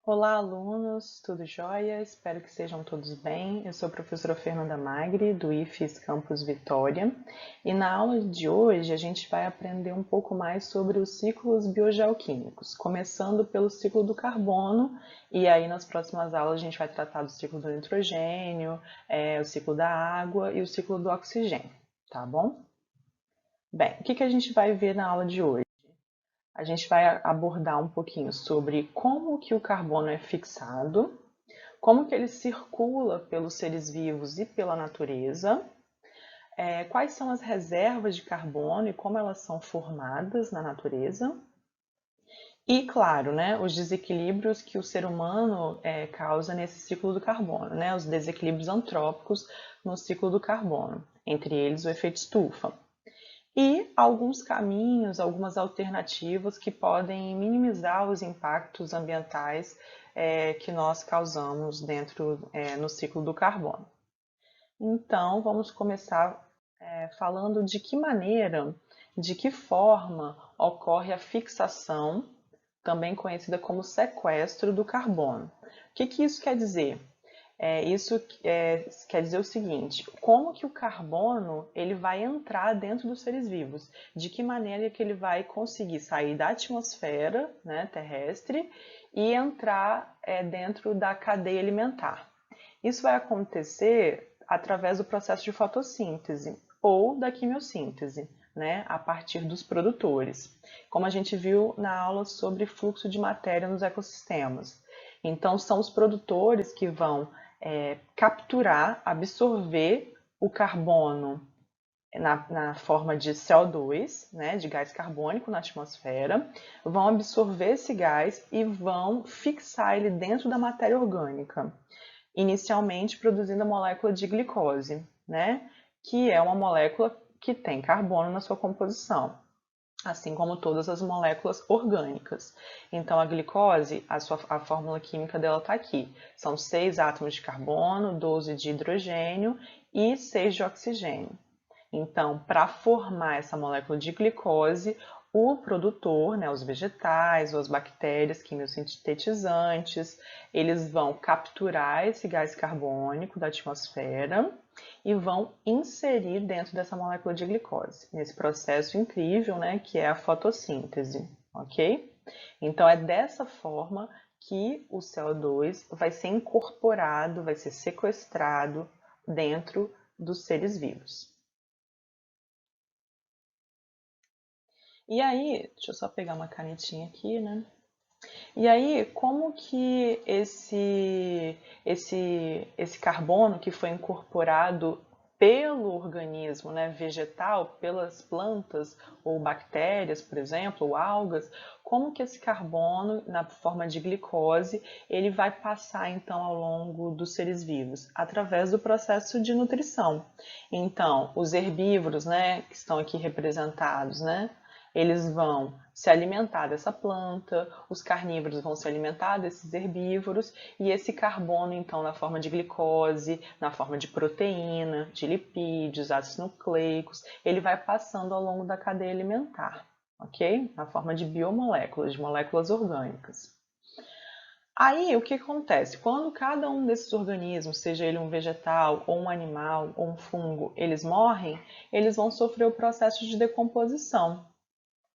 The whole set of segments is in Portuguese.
Olá, alunos, tudo jóia? Espero que estejam todos bem. Eu sou a professora Fernanda Magri, do IFES Campus Vitória, e na aula de hoje a gente vai aprender um pouco mais sobre os ciclos biogeoquímicos, começando pelo ciclo do carbono, e aí nas próximas aulas a gente vai tratar do ciclo do nitrogênio, o ciclo da água e o ciclo do oxigênio, tá bom? Bem, o que a gente vai ver na aula de hoje? A gente vai abordar um pouquinho sobre como que o carbono é fixado, como que ele circula pelos seres vivos e pela natureza, quais são as reservas de carbono e como elas são formadas na natureza, e, claro, né, os desequilíbrios que o ser humano causa nesse ciclo do carbono, né, os desequilíbrios antrópicos no ciclo do carbono, entre eles o efeito estufa. E alguns caminhos, algumas alternativas que podem minimizar os impactos ambientais que nós causamos no ciclo do carbono. Então, vamos começar falando de que maneira, de que forma ocorre a fixação, também conhecida como sequestro do carbono. O que isso quer dizer? Isso quer dizer o seguinte: como que o carbono ele vai entrar dentro dos seres vivos? De que maneira que ele vai conseguir sair da atmosfera, né, terrestre e entrar dentro da cadeia alimentar? Isso vai acontecer através do processo de fotossíntese ou da quimiossíntese, né, a partir dos produtores, como a gente viu na aula sobre fluxo de matéria nos ecossistemas. Então, são os produtores que vão capturar, absorver o carbono na forma de CO2, né, de gás carbônico na atmosfera, vão absorver esse gás e vão fixar ele dentro da matéria orgânica, inicialmente produzindo a molécula de glicose, né, que é uma molécula que tem carbono na sua composição, assim como todas as moléculas orgânicas. Então, a glicose, a fórmula química dela está aqui. São 6 átomos de carbono, 12 de hidrogênio e 6 de oxigênio. Então, para formar essa molécula de glicose, o produtor, né, os vegetais ou as bactérias quimiosintetizantes, eles vão capturar esse gás carbônico da atmosfera e vão inserir dentro dessa molécula de glicose, nesse processo incrível, né, que é a fotossíntese, ok? Então, é dessa forma que o CO2 vai ser incorporado, vai ser sequestrado dentro dos seres vivos. E aí, deixa eu só pegar uma canetinha aqui, né? E aí, como que esse carbono que foi incorporado pelo organismo, né, vegetal, pelas plantas ou bactérias, por exemplo, ou algas, como que esse carbono, na forma de glicose, ele vai passar então ao longo dos seres vivos? Através do processo de nutrição. Então, os herbívoros, né, que estão aqui representados, né, eles vão se alimentar dessa planta, os carnívoros vão se alimentar desses herbívoros, e esse carbono, então, na forma de glicose, na forma de proteína, de lipídios, ácidos nucleicos, ele vai passando ao longo da cadeia alimentar, ok? Na forma de biomoléculas, de moléculas orgânicas. Aí, o que acontece? Quando cada um desses organismos, seja ele um vegetal, ou um animal, ou um fungo, eles morrem, eles vão sofrer o processo de decomposição,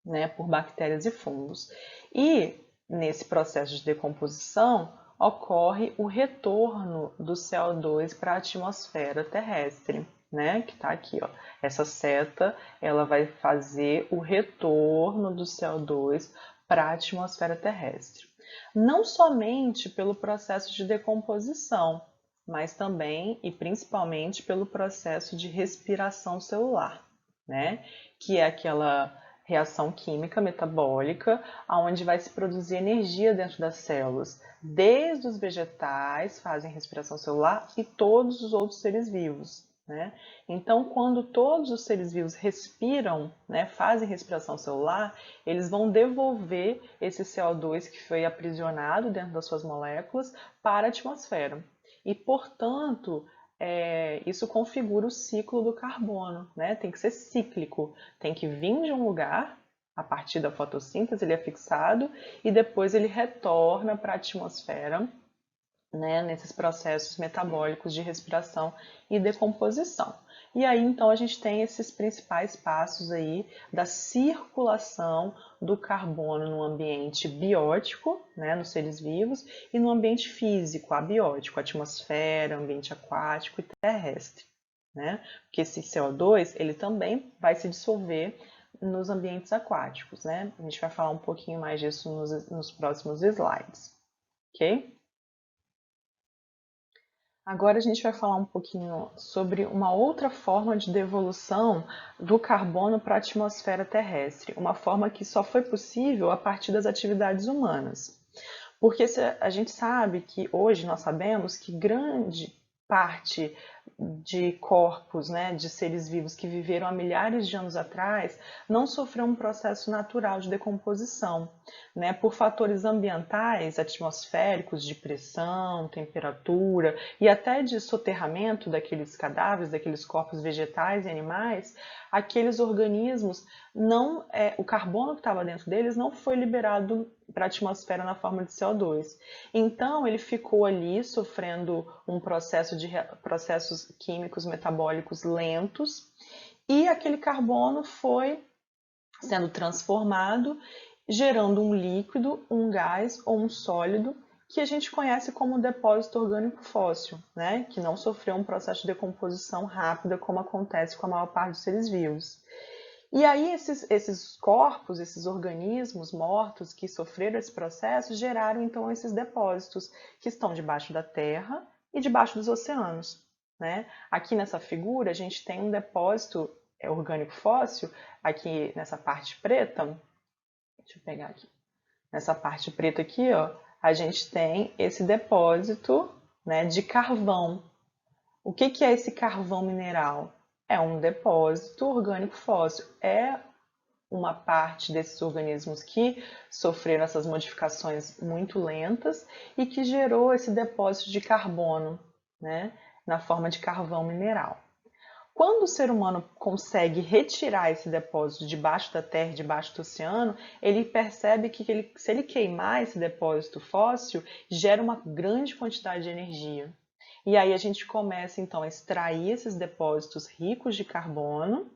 né, por bactérias e fungos. E nesse processo de decomposição ocorre o retorno do CO2 para a atmosfera terrestre, né, que está aqui, ó. Essa seta, ela vai fazer o retorno do CO2 para a atmosfera terrestre. Não somente pelo processo de decomposição, mas também e principalmente pelo processo de respiração celular, né, que é aquela reação química metabólica, onde vai se produzir energia dentro das células. Desde os vegetais fazem respiração celular e todos os outros seres vivos, né? Então, quando todos os seres vivos respiram, né, fazem respiração celular, eles vão devolver esse CO2 que foi aprisionado dentro das suas moléculas para a atmosfera. E, portanto, isso configura o ciclo do carbono, né? Tem que ser cíclico, tem que vir de um lugar, A partir da fotossíntese ele é fixado e depois ele retorna para a atmosfera, né, nesses processos metabólicos de respiração e decomposição. E aí, então, a gente tem esses principais passos aí da circulação do carbono no ambiente biótico, né, nos seres vivos, e no ambiente físico, abiótico, atmosfera, ambiente aquático e terrestre, né? Porque esse CO2, ele também vai se dissolver nos ambientes aquáticos, né? A gente vai falar um pouquinho mais disso nos próximos slides, ok? Agora a gente vai falar um pouquinho sobre uma outra forma de devolução do carbono para a atmosfera terrestre, uma forma que só foi possível a partir das atividades humanas. Porque a gente sabe que hoje nós sabemos que grande parte de corpos, né, de seres vivos que viveram há milhares de anos atrás, não sofreu um processo natural de decomposição, né, por fatores ambientais, atmosféricos, de pressão, temperatura e até de soterramento daqueles cadáveres, daqueles corpos vegetais e animais. Aqueles organismos o carbono que estava dentro deles não foi liberado para a atmosfera na forma de CO2. Então ele ficou ali sofrendo um processos químicos metabólicos lentos e aquele carbono foi sendo transformado, gerando um líquido, um gás ou um sólido que a gente conhece como depósito orgânico fóssil, né? Que não sofreu um processo de decomposição rápida como acontece com a maior parte dos seres vivos. E aí esses corpos, esses organismos mortos que sofreram esse processo geraram então esses depósitos que estão debaixo da terra e debaixo dos oceanos, né? Aqui nessa figura a gente tem um depósito orgânico fóssil, aqui nessa parte preta, deixa eu pegar aqui, nessa parte preta aqui, ó, a gente tem esse depósito, né, de carvão. O que é esse carvão mineral? É um depósito orgânico fóssil, é uma parte desses organismos que sofreram essas modificações muito lentas e que gerou esse depósito de carbono, né, na forma de carvão mineral. Quando o ser humano consegue retirar esse depósito debaixo da terra, debaixo do oceano, ele percebe que se ele queimar esse depósito fóssil, gera uma grande quantidade de energia. E aí a gente começa então a extrair esses depósitos ricos de carbono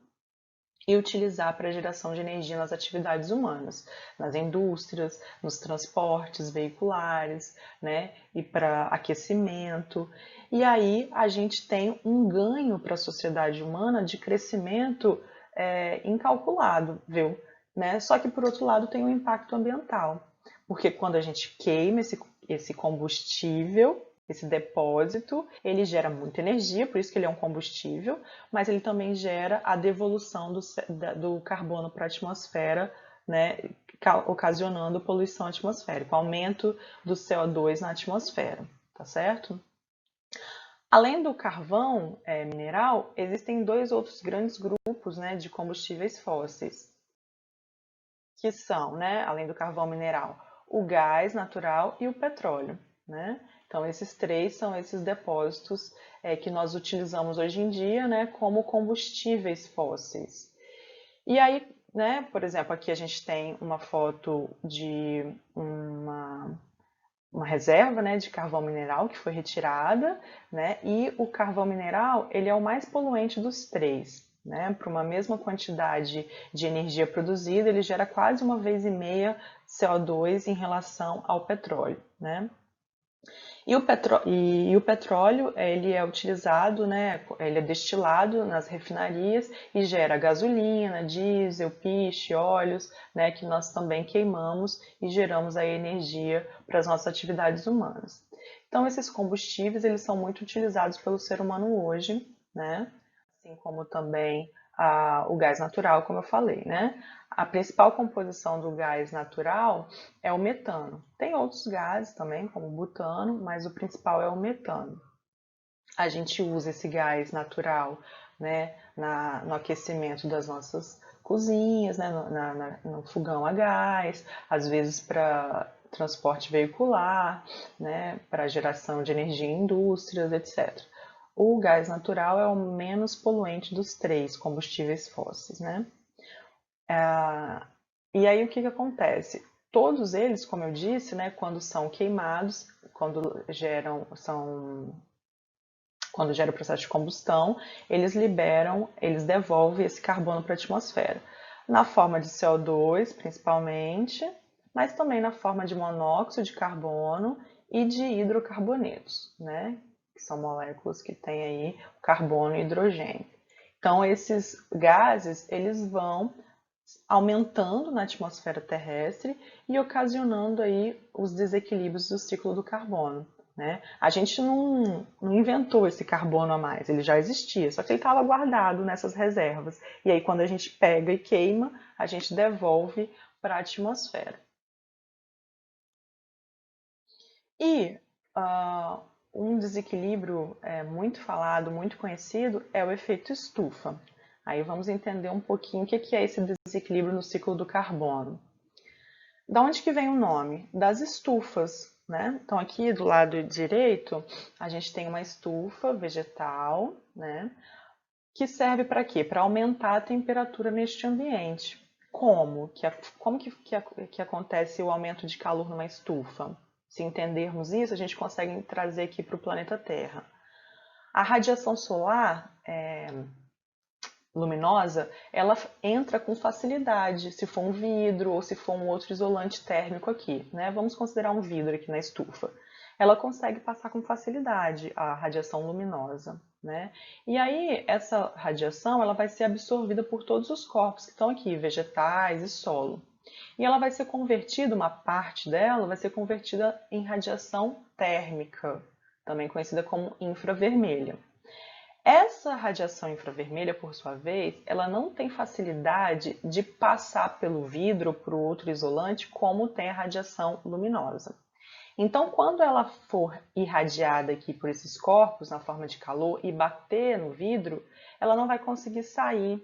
e utilizar para a geração de energia nas atividades humanas, nas indústrias, nos transportes veiculares, né, e para aquecimento. E aí a gente tem um ganho para a sociedade humana de crescimento incalculável, viu? Né? Só que por outro lado tem um impacto ambiental, porque quando a gente queima esse combustível, esse depósito, ele gera muita energia, por isso que ele é um combustível, mas ele também gera a devolução do carbono para a atmosfera, né, ocasionando poluição atmosférica, aumento do CO2 na atmosfera, tá certo? Além do carvão mineral, existem dois outros grandes grupos, né, de combustíveis fósseis, que são, né, além do carvão mineral, o gás natural e o petróleo, né? Então, esses três são esses depósitos que nós utilizamos hoje em dia, né, como combustíveis fósseis. E aí, né, por exemplo, aqui a gente tem uma foto de uma reserva, né, de carvão mineral que foi retirada, né, e o carvão mineral ele é o mais poluente dos três. Né, para uma mesma quantidade de energia produzida, ele gera quase 1,5 vezes CO2 em relação ao petróleo. Né? E o petróleo ele é utilizado, né, ele é destilado nas refinarias e gera gasolina, diesel, piche, óleos, né, que nós também queimamos e geramos aí energia para as nossas atividades humanas. Então esses combustíveis eles são muito utilizados pelo ser humano hoje, né, assim como também o gás natural, como eu falei, né? A principal composição do gás natural é o metano. Tem outros gases também, como o butano, mas o principal é o metano. A gente usa esse gás natural, né, no aquecimento das nossas cozinhas, né, no fogão a gás, às vezes para transporte veicular, né, para geração de energia em indústrias, etc. O gás natural é o menos poluente dos três combustíveis fósseis, né? E aí o que acontece? Todos eles, como eu disse, né, quando são queimados, quando gera o processo de combustão, eles devolvem esse carbono para a atmosfera, na forma de CO2, principalmente, mas também na forma de monóxido de carbono e de hidrocarbonetos, né? Que são moléculas que têm aí o carbono e hidrogênio. Então, esses gases, eles vão aumentando na atmosfera terrestre e ocasionando aí os desequilíbrios do ciclo do carbono. Né? A gente não inventou esse carbono a mais, ele já existia, só que ele estava guardado nessas reservas. E aí, quando a gente pega e queima, a gente devolve para a atmosfera. E um desequilíbrio muito falado, muito conhecido, é o efeito estufa. Aí vamos entender um pouquinho o que é esse desequilíbrio no ciclo do carbono. Da onde que vem o nome? Das estufas, né? Então aqui do lado direito a gente tem uma estufa vegetal, né? Que serve para quê? Para aumentar a temperatura neste ambiente. Como que acontece o aumento de calor numa estufa? Se entendermos isso, a gente consegue trazer aqui para o planeta Terra. A radiação solar luminosa, ela entra com facilidade, se for um vidro ou se for um outro isolante térmico aqui, né? Vamos considerar um vidro aqui na estufa. Ela consegue passar com facilidade a radiação luminosa, né? E aí essa radiação, ela vai ser absorvida por todos os corpos que estão aqui, vegetais e solo. E ela vai ser convertida, uma parte dela vai ser convertida em radiação térmica, também conhecida como infravermelha. Essa radiação infravermelha, por sua vez, ela não tem facilidade de passar pelo vidro ou por outro isolante como tem a radiação luminosa. Então, quando ela for irradiada aqui por esses corpos na forma de calor e bater no vidro, ela não vai conseguir sair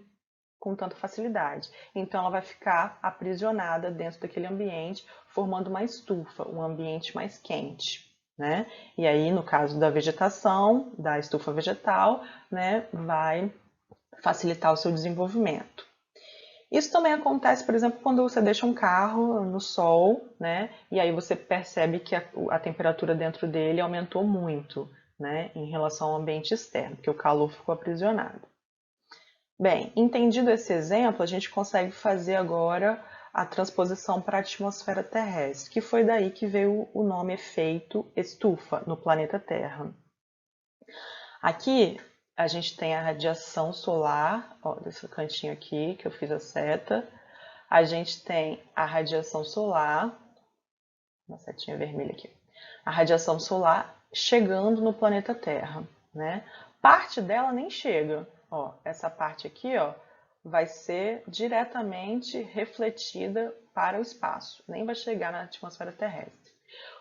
com tanta facilidade. Então, ela vai ficar aprisionada dentro daquele ambiente, formando uma estufa, um ambiente mais quente. Né? E aí, no caso da vegetação, da estufa vegetal, né, vai facilitar o seu desenvolvimento. Isso também acontece, por exemplo, quando você deixa um carro no sol, né, e aí você percebe que a temperatura dentro dele aumentou muito, né, em relação ao ambiente externo, porque o calor ficou aprisionado. Bem, entendido esse exemplo, a gente consegue fazer agora a transposição para a atmosfera terrestre, que foi daí que veio o nome efeito estufa no planeta Terra. Aqui a gente tem a radiação solar, ó, desse cantinho aqui que eu fiz a seta. A gente tem a radiação solar, uma setinha vermelha aqui. A radiação solar chegando no planeta Terra, né? Parte dela nem chega, ó, essa parte aqui, ó, vai ser diretamente refletida para o espaço, nem vai chegar na atmosfera terrestre.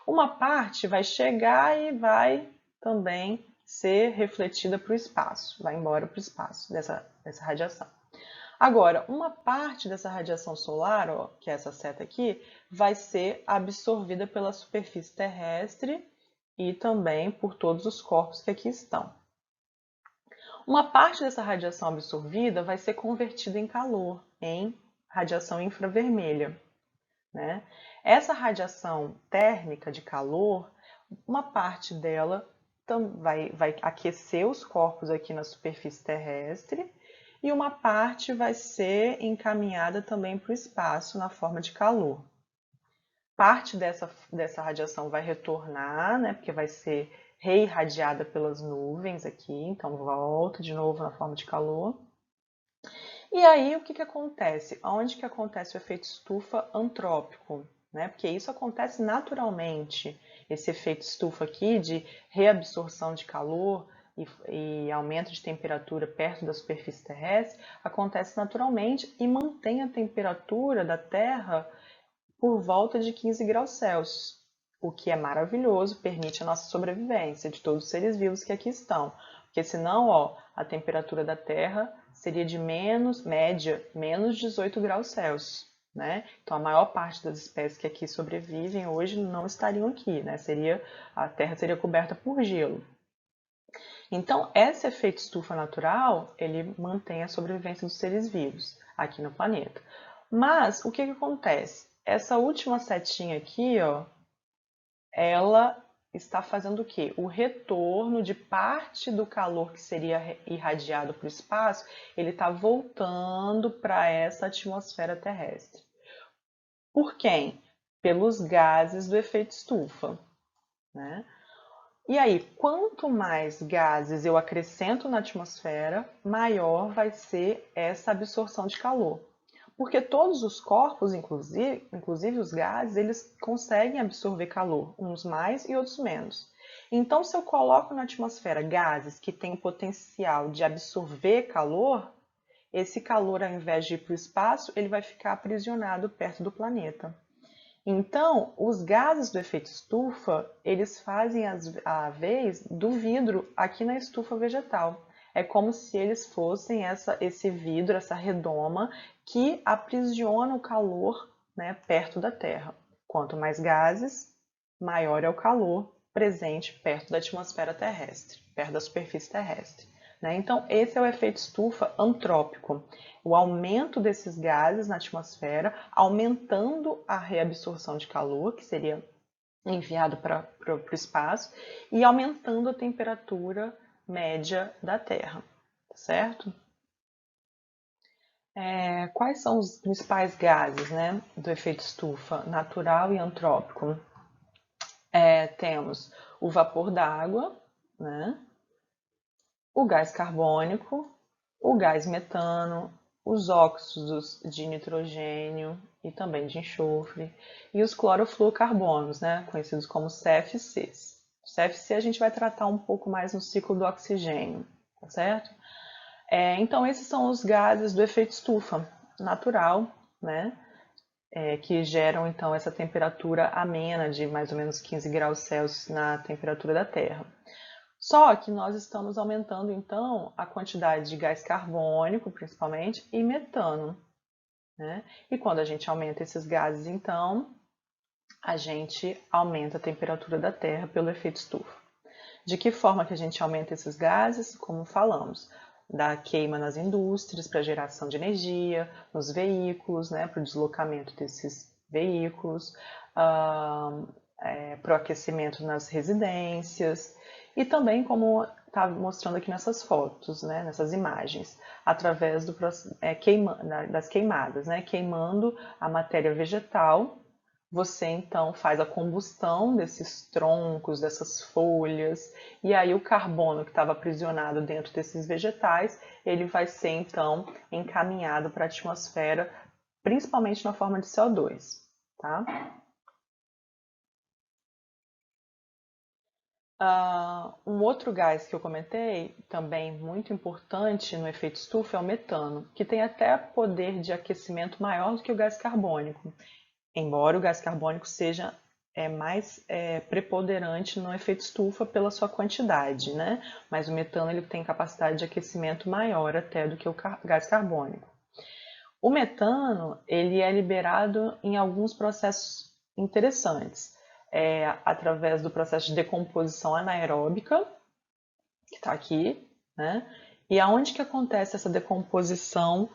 Uma parte vai chegar e vai também ser refletida para o espaço, vai embora para o espaço dessa radiação. Agora, uma parte dessa radiação solar, ó, que é essa seta aqui, vai ser absorvida pela superfície terrestre e também por todos os corpos que aqui estão. Uma parte dessa radiação absorvida vai ser convertida em calor, em radiação infravermelha. Né? Essa radiação térmica de calor, uma parte dela vai aquecer os corpos aqui na superfície terrestre e uma parte vai ser encaminhada também para o espaço na forma de calor. Parte dessa radiação vai retornar, né, porque vai ser reirradiada pelas nuvens aqui, então volta de novo na forma de calor. E aí o que acontece? Onde que acontece o efeito estufa antrópico? Né? Porque isso acontece naturalmente, esse efeito estufa aqui de reabsorção de calor e aumento de temperatura perto da superfície terrestre, acontece naturalmente e mantém a temperatura da Terra por volta de 15 graus Celsius, o que é maravilhoso, permite a nossa sobrevivência de todos os seres vivos que aqui estão. Porque senão, ó, a temperatura da Terra seria de média, menos 18 graus Celsius. Né? Então a maior parte das espécies que aqui sobrevivem hoje não estariam aqui, né? A Terra seria coberta por gelo. Então esse efeito estufa natural, ele mantém a sobrevivência dos seres vivos aqui no planeta. Mas o que que acontece? Essa última setinha aqui, ó, ela está fazendo o quê? O retorno de parte do calor que seria irradiado para o espaço, ele está voltando para essa atmosfera terrestre. Por quem? Pelos gases do efeito estufa, né? E aí, quanto mais gases eu acrescento na atmosfera, maior vai ser essa absorção de calor. Porque todos os corpos, inclusive os gases, eles conseguem absorver calor, uns mais e outros menos. Então, se eu coloco na atmosfera gases que têm o potencial de absorver calor, esse calor, ao invés de ir para o espaço, ele vai ficar aprisionado perto do planeta. Então, os gases do efeito estufa, eles fazem a vez do vidro aqui na estufa vegetal. É como se eles fossem esse vidro, essa redoma, que aprisiona o calor, né, perto da Terra. Quanto mais gases, maior é o calor presente perto da atmosfera terrestre, perto da superfície terrestre. Né? Então, esse é o efeito estufa antrópico, o aumento desses gases na atmosfera, aumentando a reabsorção de calor, que seria enviado para o espaço, e aumentando a temperatura média da Terra, certo? Quais são os principais gases, né, do efeito estufa, natural e antrópico? Temos o vapor d'água, né, o gás carbônico, o gás metano, os óxidos de nitrogênio e também de enxofre e os clorofluorcarbonos, né, conhecidos como CFCs. O CFC a gente vai tratar um pouco mais no ciclo do oxigênio, tá certo? Então esses são os gases do efeito estufa natural, né, que geram então essa temperatura amena de mais ou menos 15 graus Celsius na temperatura da Terra. Só que nós estamos aumentando, então, a quantidade de gás carbônico, principalmente, e metano. Né? E quando a gente aumenta esses gases, então, a gente aumenta a temperatura da Terra pelo efeito estufa. De que forma que a gente aumenta esses gases? Como falamos, da queima nas indústrias para geração de energia, nos veículos, né, para o deslocamento desses veículos, para o aquecimento nas residências e também, como está mostrando aqui nessas fotos, né, nessas imagens, através das queimadas, né, queimando a matéria vegetal. Você então faz a combustão desses troncos, dessas folhas, e aí o carbono que estava aprisionado dentro desses vegetais, ele vai ser então encaminhado para a atmosfera, principalmente na forma de CO2, tá? Um outro gás que eu comentei, também muito importante no efeito estufa, é o metano, que tem até poder de aquecimento maior do que o gás carbônico, embora o gás carbônico seja mais preponderante no efeito estufa pela sua quantidade, né? Mas o metano ele tem capacidade de aquecimento maior até do que o gás carbônico. O metano ele é liberado em alguns processos interessantes, através do processo de decomposição anaeróbica, que está aqui, né? E aonde que acontece essa decomposição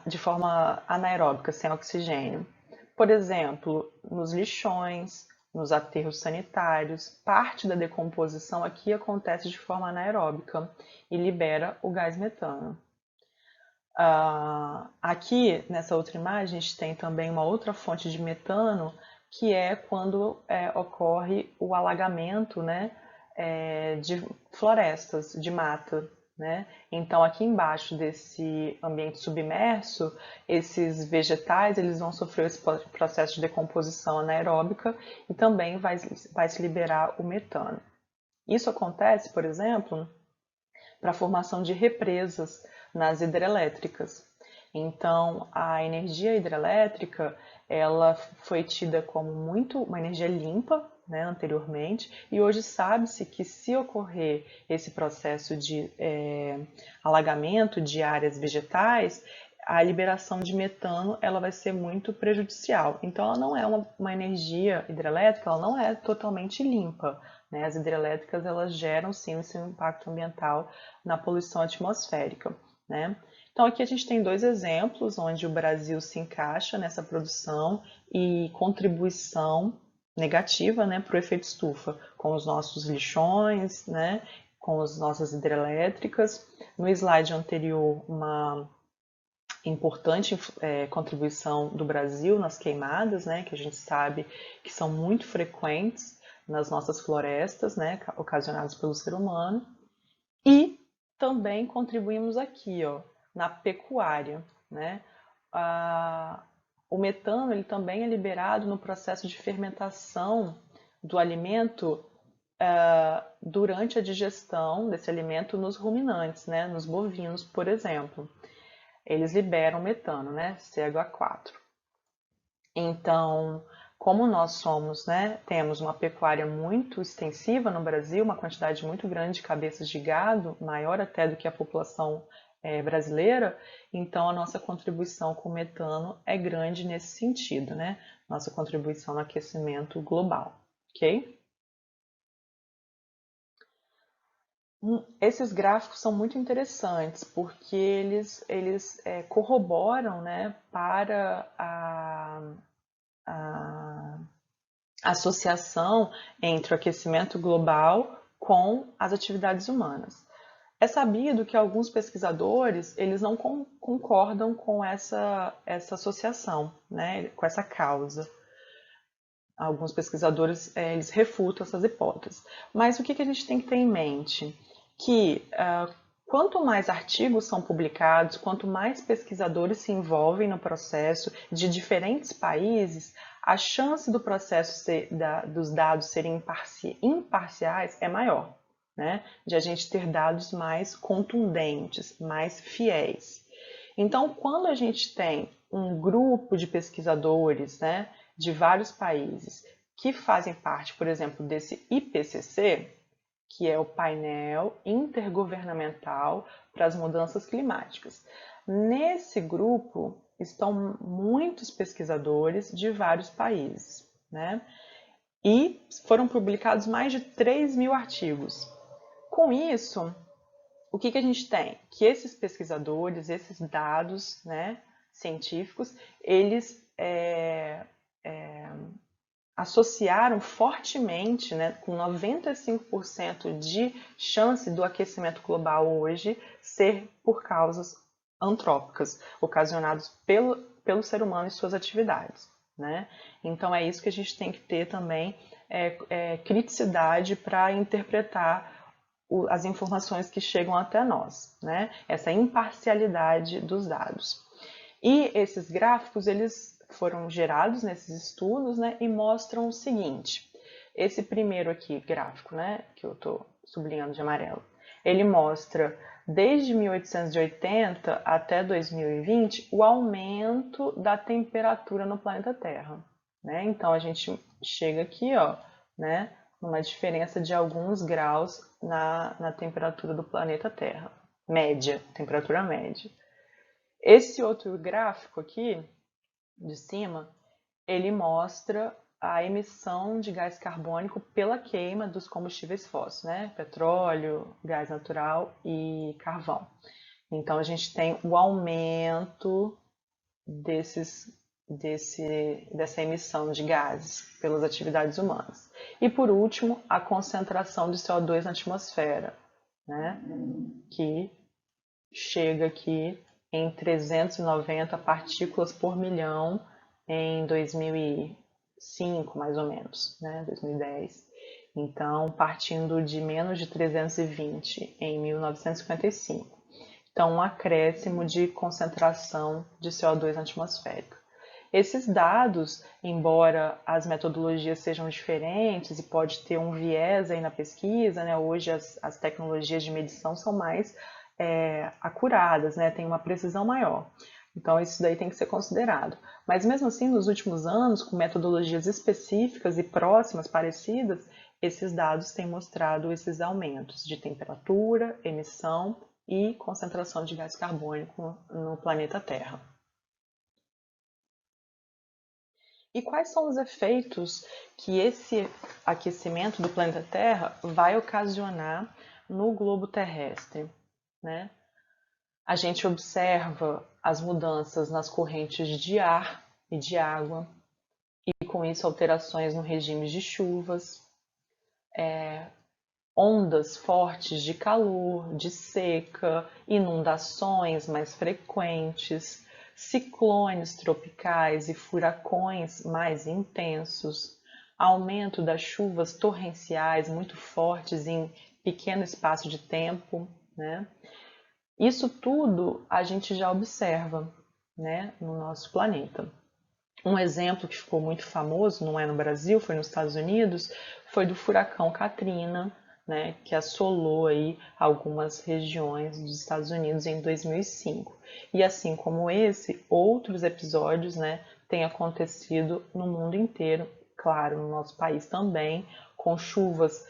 de forma anaeróbica, sem oxigênio? Por exemplo, nos lixões, nos aterros sanitários, parte da decomposição aqui acontece de forma anaeróbica e libera o gás metano. Aqui, nessa outra imagem, a gente tem também uma outra fonte de metano, que é quando ocorre o alagamento, né, de florestas, de mata. Né? Então, aqui embaixo desse ambiente submerso, esses vegetais eles vão sofrer esse processo de decomposição anaeróbica e também vai se liberar o metano. Isso acontece, por exemplo, para a formação de represas nas hidrelétricas. Então, a energia hidrelétrica ela foi tida como uma energia limpa, né, anteriormente, e hoje sabe-se que se ocorrer esse processo de alagamento de áreas vegetais, a liberação de metano ela vai ser muito prejudicial. Então, ela não é uma energia hidrelétrica, ela não é totalmente limpa. Né? As hidrelétricas elas geram sim esse impacto ambiental na poluição atmosférica. Né? Então aqui a gente tem dois exemplos onde o Brasil se encaixa nessa produção e contribuição negativa, né, para o efeito estufa, com os nossos lixões, né, com as nossas hidrelétricas. No slide anterior, uma importante contribuição do Brasil nas queimadas, né, que a gente sabe que são muito frequentes nas nossas florestas, né, ocasionadas pelo ser humano. E também contribuímos aqui, ó, na pecuária, né? O metano ele também é liberado no processo de fermentação do alimento durante a digestão desse alimento nos ruminantes, né? Nos bovinos, por exemplo. Eles liberam metano, né? CH4. Então, como nós somos, né, temos uma pecuária muito extensiva no Brasil, uma quantidade muito grande de cabeças de gado, maior até do que a população brasileira, então a nossa contribuição com o metano é grande nesse sentido, né? Nossa contribuição no aquecimento global, ok? Esses gráficos são muito interessantes porque eles corroboram, né, para a associação entre o aquecimento global com as atividades humanas. É sabido que alguns pesquisadores eles não concordam com essa associação, né, com essa causa. Alguns pesquisadores eles refutam essas hipóteses. Mas o que a gente tem que ter em mente? Que quanto mais artigos são publicados, quanto mais pesquisadores se envolvem no processo de diferentes países, a chance do processo dos dados serem imparciais é maior, né? De a gente ter dados mais contundentes, mais fiéis. Então, quando a gente tem um grupo de pesquisadores, né, de vários países que fazem parte, por exemplo, desse IPCC, que é o painel intergovernamental para as mudanças climáticas. Nesse grupo estão muitos pesquisadores de vários países, né? E foram publicados mais de 3.000 artigos. Com isso, o que a gente tem? Que esses pesquisadores, esses dados, né, científicos, eles associaram fortemente, né, com 95% de chance do aquecimento global hoje ser por causas antrópicas, ocasionadas pelo ser humano e suas atividades, né? Então é isso que a gente tem que ter também criticidade para interpretar as informações que chegam até nós, né? Essa imparcialidade dos dados. E esses gráficos, eles foram gerados nesses estudos, né, e mostram o seguinte. Esse primeiro aqui, gráfico, né, que eu estou sublinhando de amarelo, ele mostra desde 1880 até 2020 o aumento da temperatura no planeta Terra, né? Então a gente chega aqui, ó, né, numa diferença de alguns graus na temperatura do planeta Terra, média, temperatura média. Esse outro gráfico aqui, de cima, ele mostra a emissão de gás carbônico pela queima dos combustíveis fósseis, né? Petróleo, gás natural e carvão. Então a gente tem o aumento dessa emissão de gases pelas atividades humanas. E por último, a concentração de CO2 na atmosfera, né? Que chega aqui em 390 partículas por milhão em 2005, mais ou menos, né? 2010. Então, partindo de menos de 320 em 1955. Então, um acréscimo de concentração de CO2 na atmosférica. Esses dados, embora as metodologias sejam diferentes e pode ter um viés aí na pesquisa, né? Hoje as tecnologias de medição são mais acuradas, né? Tem uma precisão maior. Então isso daí tem que ser considerado. Mas mesmo assim, nos últimos anos, com metodologias específicas e próximas, parecidas, esses dados têm mostrado esses aumentos de temperatura, emissão e concentração de gás carbônico no planeta Terra. E quais são os efeitos que esse aquecimento do planeta Terra vai ocasionar no globo terrestre, né? A gente observa as mudanças nas correntes de ar e de água, e com isso alterações no regime de chuvas, ondas fortes de calor, de seca, inundações mais frequentes, ciclones tropicais e furacões mais intensos, aumento das chuvas torrenciais muito fortes em pequeno espaço de tempo, né? Isso tudo a gente já observa, né, no nosso planeta. Um exemplo que ficou muito famoso, não é no Brasil, foi nos Estados Unidos, foi do furacão Katrina, né, que assolou aí algumas regiões dos Estados Unidos em 2005. E assim como esse, outros episódios, né, têm acontecido no mundo inteiro, claro, no nosso país também, com chuvas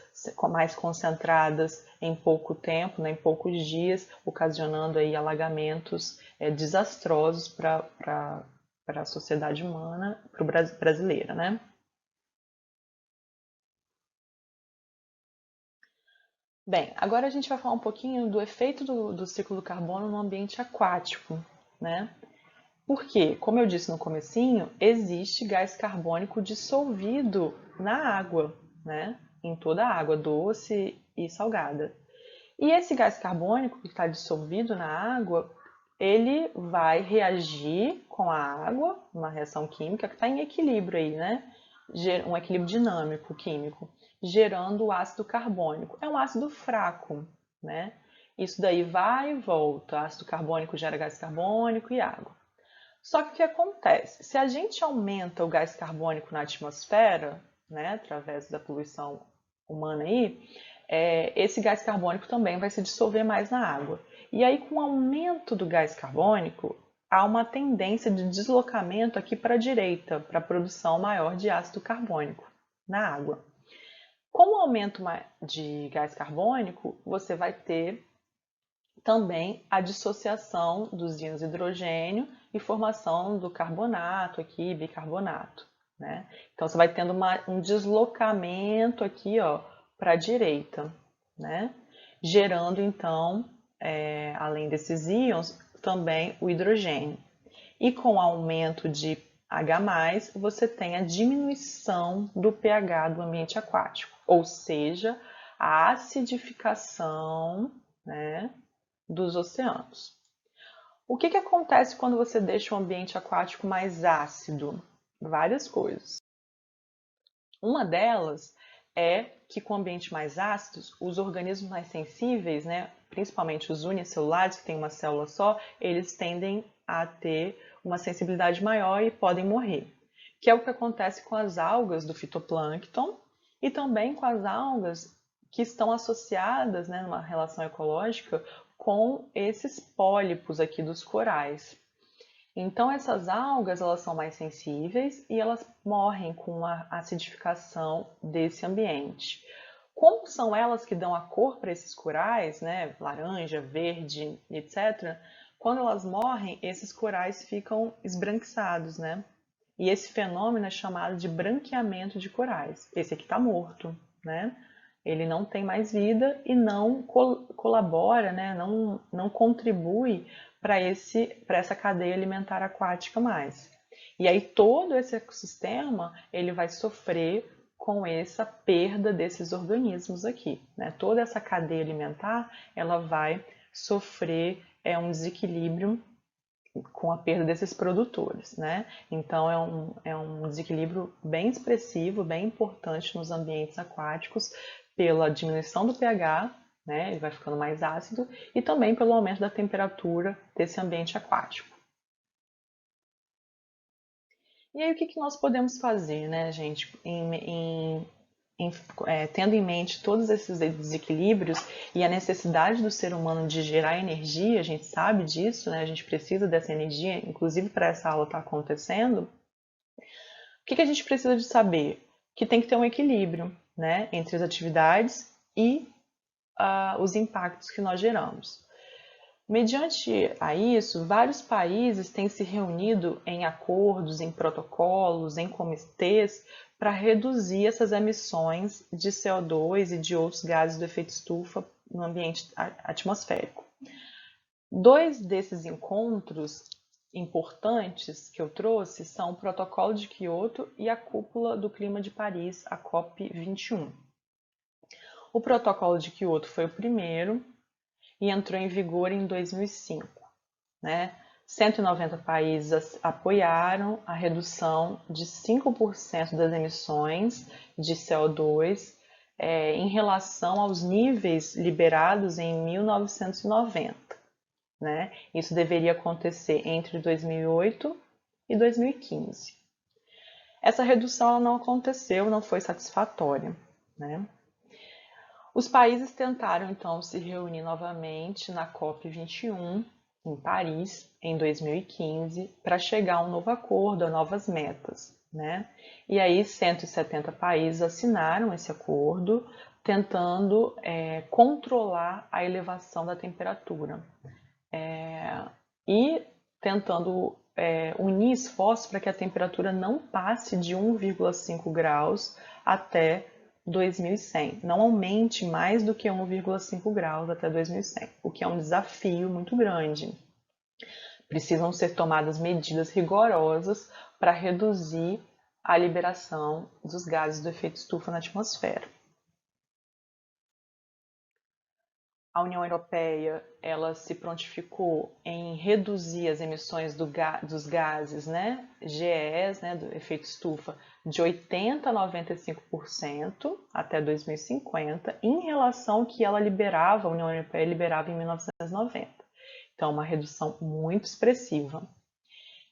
mais concentradas em pouco tempo, né, em poucos dias, ocasionando aí alagamentos desastrosos para a sociedade humana, para o brasileira, né? Bem, agora a gente vai falar um pouquinho do efeito do ciclo do carbono no ambiente aquático, né? Porque, como eu disse no comecinho, existe gás carbônico dissolvido na água, né? Em toda a água, doce e salgada. E esse gás carbônico que está dissolvido na água, ele vai reagir com a água, uma reação química que está em equilíbrio aí, né? Um equilíbrio dinâmico químico, gerando o ácido carbônico. É um ácido fraco, né? Isso daí vai e volta. Ácido carbônico gera gás carbônico e água. Só que o que acontece? Se a gente aumenta o gás carbônico na atmosfera, né, através da poluição humana aí, esse gás carbônico também vai se dissolver mais na água. E aí, com o aumento do gás carbônico, há uma tendência de deslocamento aqui para a direita, para a produção maior de ácido carbônico na água. Com o aumento de gás carbônico, você vai ter também a dissociação dos íons hidrogênio e formação do carbonato aqui, bicarbonato, né? Então você vai tendo um deslocamento aqui, ó, para a direita, né? Gerando então, além desses íons, também o hidrogênio. E com o aumento de H+, você tem a diminuição do pH do ambiente aquático, ou seja, a acidificação, né, dos oceanos. O que acontece quando você deixa o ambiente aquático mais ácido? Várias coisas. Uma delas é que com ambientes mais ácidos, os organismos mais sensíveis, né, principalmente os unicelulares, que têm uma célula só, eles tendem a ter uma sensibilidade maior e podem morrer. Que é o que acontece com as algas do fitoplâncton e também com as algas que estão associadas, né, numa relação ecológica, com esses pólipos aqui dos corais. Então essas algas elas são mais sensíveis e elas morrem com a acidificação desse ambiente. Como são elas que dão a cor para esses corais, né, laranja, verde, etc., quando elas morrem, esses corais ficam esbranquiçados, né? E esse fenômeno é chamado de branqueamento de corais. Esse aqui está morto, né? Ele não tem mais vida e não colabora, né? não contribui para essa cadeia alimentar aquática mais. E aí todo esse ecossistema ele vai sofrer com essa perda desses organismos aqui, né? Toda essa cadeia alimentar ela vai sofrer um desequilíbrio com a perda desses produtores, né? Então é um desequilíbrio bem expressivo, bem importante nos ambientes aquáticos pela diminuição do pH, né? Ele vai ficando mais ácido e também pelo aumento da temperatura desse ambiente aquático. E aí o que nós podemos fazer, né, gente, tendo em mente todos esses desequilíbrios e a necessidade do ser humano de gerar energia, a gente sabe disso, né? A gente precisa dessa energia, inclusive para essa aula estar acontecendo. O que a gente precisa de saber? Que tem que ter um equilíbrio, né, entre as atividades e os impactos que nós geramos. Mediante a isso, vários países têm se reunido em acordos, em protocolos, em comitês para reduzir essas emissões de CO2 e de outros gases do efeito estufa no ambiente atmosférico. Dois desses encontros importantes que eu trouxe são o Protocolo de Quioto e a Cúpula do Clima de Paris, a COP21. O Protocolo de Quioto foi o primeiro e entrou em vigor em 2005, né? 190 países apoiaram a redução de 5% das emissões de CO2 em relação aos níveis liberados em 1990. Né? Isso deveria acontecer entre 2008 e 2015. Essa redução não aconteceu, não foi satisfatória. Né? Os países tentaram então se reunir novamente na COP21 em Paris em 2015 para chegar a um novo acordo, a novas metas. Né? E aí 170 países assinaram esse acordo, tentando controlar a elevação da temperatura. E tentando unir esforços para que a temperatura não passe de 1,5 graus até 2100, não aumente mais do que 1,5 graus até 2100, o que é um desafio muito grande. Precisam ser tomadas medidas rigorosas para reduzir a liberação dos gases do efeito estufa na atmosfera. A União Europeia ela se prontificou em reduzir as emissões dos gases, né, GEs, né, do efeito estufa, de 80% a 95% até 2050, em relação ao que ela liberava, a União Europeia liberava em 1990. Então, uma redução muito expressiva.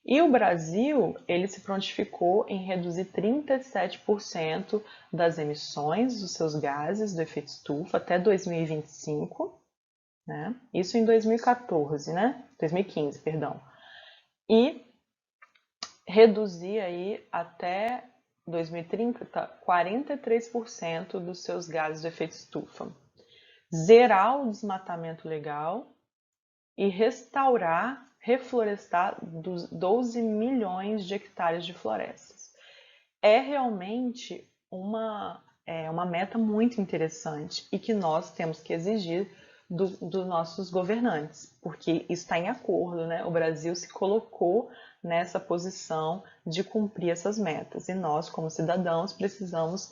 E o Brasil, ele se prontificou em reduzir 37% das emissões dos seus gases do efeito estufa até 2025, né? Isso em 2014, né? 2015, perdão. E reduzir aí até 2030 43% dos seus gases do efeito estufa. Zerar o desmatamento legal e reflorestar 12 milhões de hectares de florestas. É realmente uma meta muito interessante e que nós temos que exigir dos nossos governantes, porque está em acordo, né? O Brasil se colocou nessa posição de cumprir essas metas e nós, como cidadãos, precisamos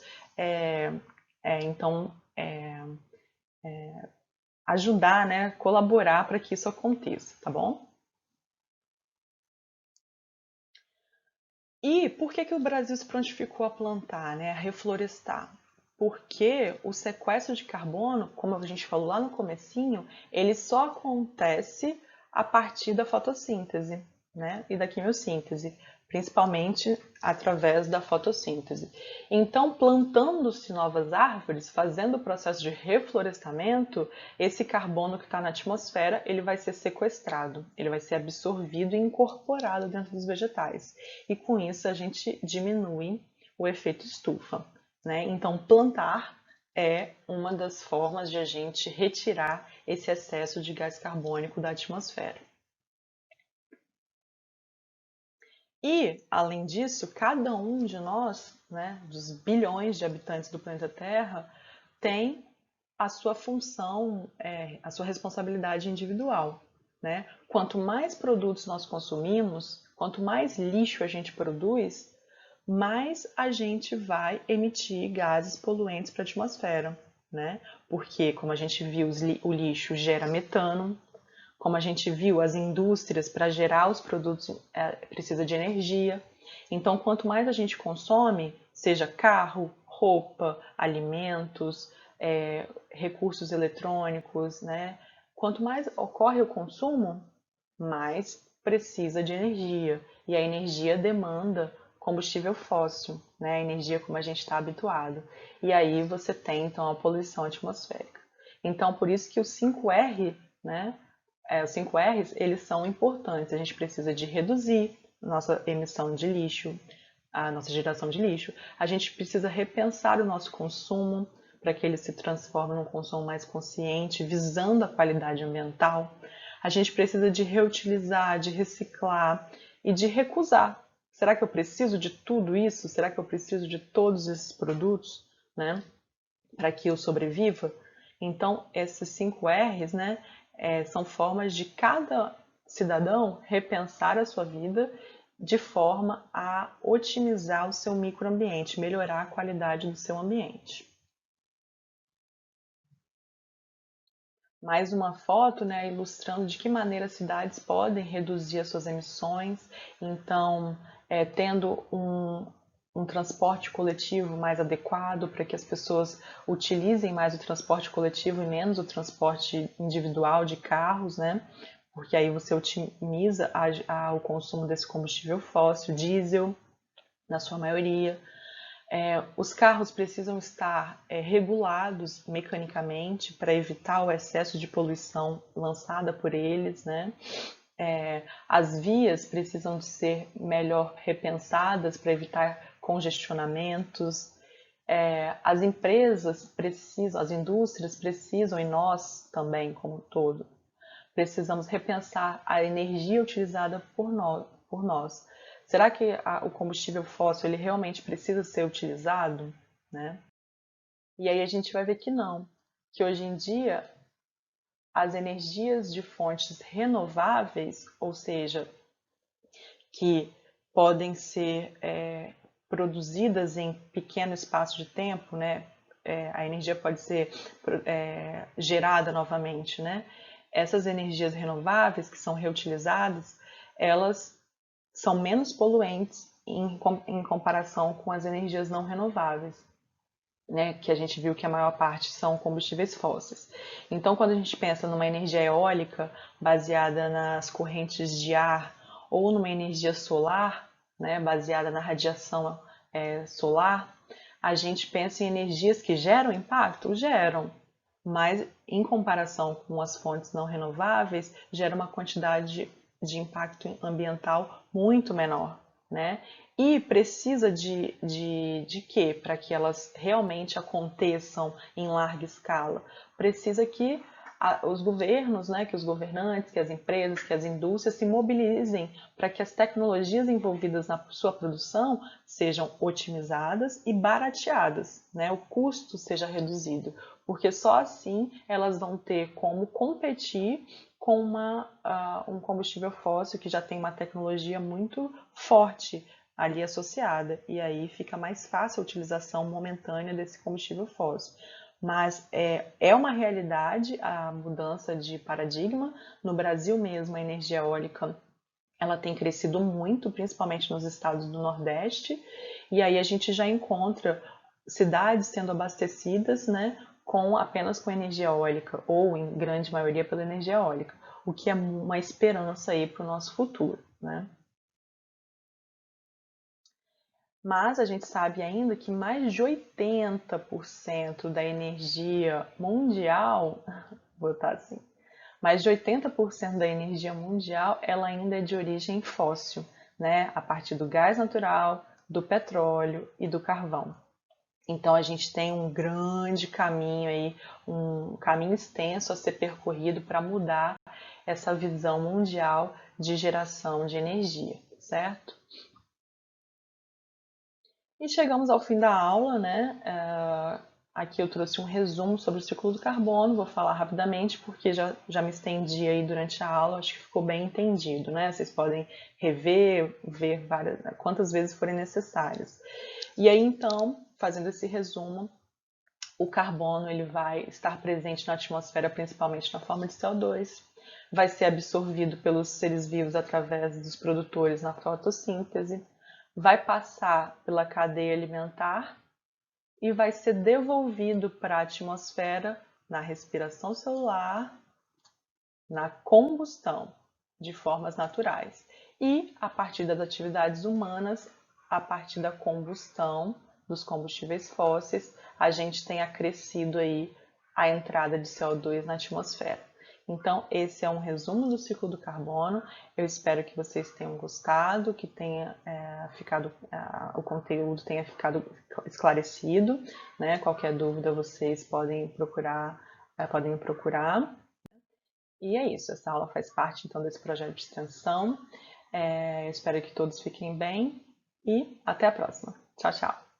ajudar, né? Colaborar para que isso aconteça, tá bom? E por que o Brasil se prontificou a plantar, né, a reflorestar? Porque o sequestro de carbono, como a gente falou lá no comecinho, ele só acontece a partir da fotossíntese, né, e da quimiossíntese, principalmente através da fotossíntese. Então, plantando-se novas árvores, fazendo o processo de reflorestamento, esse carbono que está na atmosfera, ele vai ser sequestrado, ele vai ser absorvido e incorporado dentro dos vegetais. E com isso a gente diminui o efeito estufa, né? Então, plantar é uma das formas de a gente retirar esse excesso de gás carbônico da atmosfera. E, além disso, cada um de nós, né, dos bilhões de habitantes do planeta Terra, tem a sua função, a sua responsabilidade individual. Né? Quanto mais produtos nós consumimos, quanto mais lixo a gente produz, mais a gente vai emitir gases poluentes para a atmosfera. Né? Porque, como a gente viu, o lixo gera metano. Como a gente viu, as indústrias, para gerar os produtos, precisa de energia. Então, quanto mais a gente consome, seja carro, roupa, alimentos, recursos eletrônicos, né? Quanto mais ocorre o consumo, mais precisa de energia. E a energia demanda combustível fóssil, né? A energia como a gente está habituado. E aí você tem, então, a poluição atmosférica. Então, por isso que os 5R, né? Os 5 R's, eles são importantes. A gente precisa de reduzir nossa emissão de lixo, a nossa geração de lixo. A gente precisa repensar o nosso consumo para que ele se transforme num consumo mais consciente, visando a qualidade ambiental. A gente precisa de reutilizar, de reciclar e de recusar. Será que eu preciso de tudo isso? Será que eu preciso de todos esses produtos, né, para que eu sobreviva? Então, esses 5 R's, né, são formas de cada cidadão repensar a sua vida de forma a otimizar o seu microambiente, melhorar a qualidade do seu ambiente. Mais uma foto, né, ilustrando de que maneira as cidades podem reduzir as suas emissões. Então, tendo um transporte coletivo mais adequado para que as pessoas utilizem mais o transporte coletivo e menos o transporte individual de carros, né? Porque aí você otimiza o consumo desse combustível fóssil, diesel, na sua maioria. Os carros precisam estar regulados mecanicamente para evitar o excesso de poluição lançada por eles, né? As vias precisam de ser melhor repensadas para evitar congestionamentos. As empresas precisam, as indústrias precisam, e nós também, como um todo, precisamos repensar a energia utilizada por nós. Será que o combustível fóssil ele realmente precisa ser utilizado? Né? E aí a gente vai ver que não, que hoje em dia as energias de fontes renováveis, ou seja, que podem ser produzidas em pequeno espaço de tempo, né? A energia pode ser gerada novamente, né? Essas energias renováveis que são reutilizadas, elas são menos poluentes em comparação com as energias não renováveis, né? Que a gente viu que a maior parte são combustíveis fósseis. Então, quando a gente pensa numa energia eólica baseada nas correntes de ar ou numa energia solar, né, baseada na radiação solar, a gente pensa em energias que geram impacto? Geram, mas em comparação com as fontes não renováveis, gera uma quantidade de impacto ambiental muito menor, né? E precisa de quê? Para que elas realmente aconteçam em larga escala. Precisa que os governos, né, que os governantes, que as empresas, que as indústrias se mobilizem para que as tecnologias envolvidas na sua produção sejam otimizadas e barateadas, né, o custo seja reduzido, porque só assim elas vão ter como competir com um combustível fóssil que já tem uma tecnologia muito forte ali associada, e aí fica mais fácil a utilização momentânea desse combustível fóssil. Mas é uma realidade a mudança de paradigma. No Brasil mesmo, a energia eólica ela tem crescido muito, principalmente nos estados do Nordeste, e aí a gente já encontra cidades sendo abastecidas, né, apenas com energia eólica, ou em grande maioria pela energia eólica, o que é uma esperança aí para o nosso futuro, né? Mas a gente sabe ainda que mais de 80% da energia mundial, vou botar assim, mais de 80% da energia mundial ela ainda é de origem fóssil, né? A partir do gás natural, do petróleo e do carvão. Então a gente tem um grande caminho aí, um caminho extenso a ser percorrido para mudar essa visão mundial de geração de energia, certo? E chegamos ao fim da aula, né? Aqui eu trouxe um resumo sobre o ciclo do carbono, vou falar rapidamente porque já me estendi aí durante a aula, acho que ficou bem entendido, né? Vocês podem rever, ver quantas vezes forem necessárias. E aí então, fazendo esse resumo, o carbono ele vai estar presente na atmosfera principalmente na forma de CO2, vai ser absorvido pelos seres vivos através dos produtores na fotossíntese, vai passar pela cadeia alimentar e vai ser devolvido para a atmosfera na respiração celular, na combustão de formas naturais e a partir das atividades humanas, a partir da combustão dos combustíveis fósseis, a gente tem acrescido aí a entrada de CO2 na atmosfera. Então, esse é um resumo do ciclo do carbono. Eu espero que vocês tenham gostado, que tenha o conteúdo tenha ficado esclarecido, né? Qualquer dúvida vocês podem procurar, podem me procurar. E é isso, essa aula faz parte então desse projeto de extensão. Eu espero que todos fiquem bem e até a próxima. Tchau, tchau!